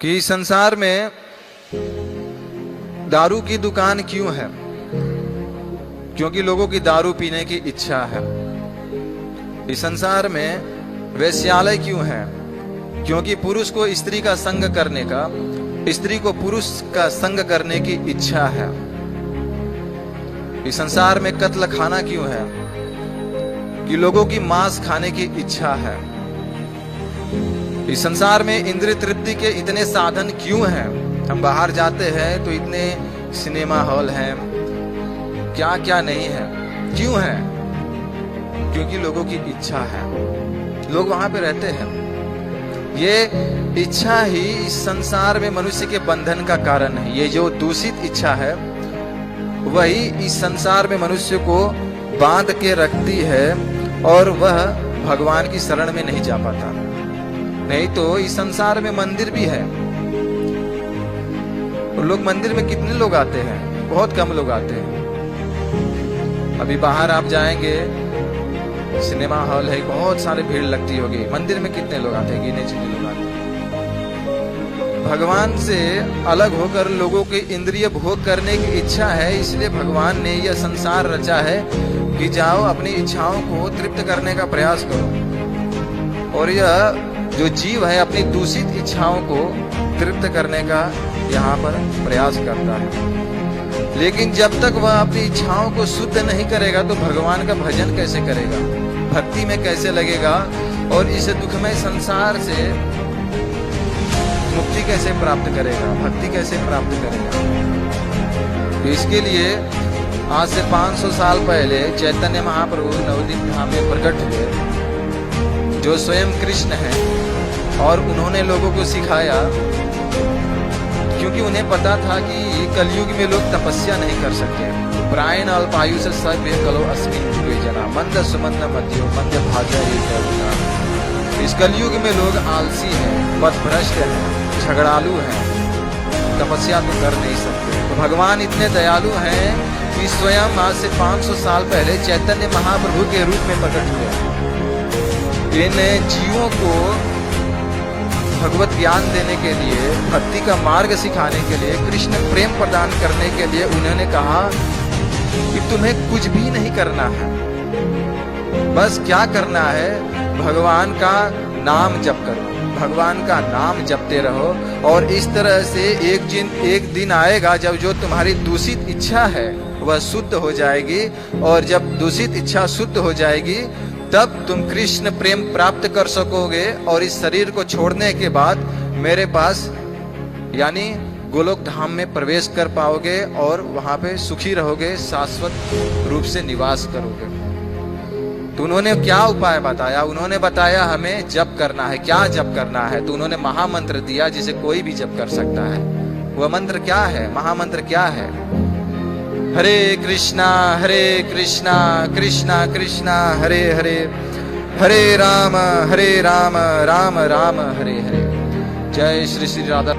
कि संसार में दारू की दुकान क्यों है? क्योंकि लोगों की दारू पीने की इच्छा है। इस संसार में वेश्यालय क्यों है? क्योंकि पुरुष को स्त्री का संग करने का, स्त्री को पुरुष का संग करने की इच्छा है। इस संसार में कत्ल खाना क्यों है? कि लोगों की मांस खाने की इच्छा है। इस संसार में इंद्रिय तृप्ति के इतने साधन क्यों हैं? हम बाहर जाते हैं तो इतने सिनेमा हॉल हैं, क्या क्या नहीं है, क्यों है? क्योंकि लोगों की इच्छा है, लोग वहां पे रहते हैं। ये इच्छा ही इस संसार में मनुष्य के बंधन का कारण है। ये जो दूषित इच्छा है वही इस संसार में मनुष्य को बांध के रखती है और वह भगवान की शरण में नहीं जा पाता। नहीं तो इस संसार में मंदिर भी है, और लोग मंदिर में कितने लोग आते हैं? बहुत कम लोग आते हैं। अभी बाहर आप जाएंगे, सिनेमा हॉल है, बहुत सारी भीड़ लगती होगी। मंदिर में कितने लोग आते हैं? गिने चुने लोग आते हैं। भगवान से अलग होकर लोगों के इंद्रिय भोग करने की इच्छा है, इसलिए भगवान ने यह संसार रचा है कि जाओ अपनी इच्छाओं को तृप्त करने का प्रयास करो। और यह जो जीव है अपनी दूषित इच्छाओं को तृप्त करने का यहाँ पर प्रयास करता है। लेकिन जब तक वह अपनी इच्छाओं को शुद्ध नहीं करेगा तो भगवान का भजन कैसे करेगा, भक्ति में कैसे लगेगा, और इस दुखमय संसार से मुक्ति कैसे प्राप्त करेगा, भक्ति कैसे प्राप्त करेगा? तो इसके लिए आज से 500 साल पहले चैतन्य महाप्रभु नवदीप धाम में प्रकट हुए, जो स्वयं कृष्ण है, और उन्होंने लोगों को सिखाया। क्योंकि उन्हें पता था कि कलयुग में लोग तपस्या नहीं कर सकते। प्रायण अल्पायु से सर्वे कलो अस्मिन् युगे जना मंद सुमंद मध्यो मंद भाग्य। इस कलयुग में लोग आलसी हैं, पथभ्रष्ट हैं, झगड़ालू हैं, तपस्या तो कर नहीं सकते। तो भगवान इतने दयालु हैं कि स्वयं आज से 500 साल पहले चैतन्य महाप्रभु के रूप में प्रकट हुए। इन जीवों को भगवत ज्ञान देने के लिए, भक्ति का मार्ग सिखाने के लिए, कृष्ण प्रेम प्रदान करने के लिए उन्होंने कहा कि तुम्हें कुछ भी नहीं करना है, बस क्या करना है, भगवान का नाम जप करो, भगवान का नाम जपते रहो। और इस तरह से एक दिन आएगा जब जो तुम्हारी दूषित इच्छा है वह शुद्ध हो जाएगी, और जब दूषित इच्छा शुद्ध हो जाएगी तब तुम कृष्ण प्रेम प्राप्त कर सकोगे। और इस शरीर को छोड़ने के बाद मेरे पास यानी गोलोक धाम में प्रवेश कर पाओगे और वहां पे सुखी रहोगे, शाश्वत रूप से निवास करोगे। तो उन्होंने क्या उपाय बताया? उन्होंने बताया हमें जप करना है। क्या जप करना है? तो उन्होंने महामंत्र दिया जिसे कोई भी जप कर सकता है। वह मंत्र क्या है? महामंत्र क्या है? हरे कृष्णा कृष्णा कृष्णा हरे हरे, हरे राम राम राम हरे हरे। जय श्री श्री राधा।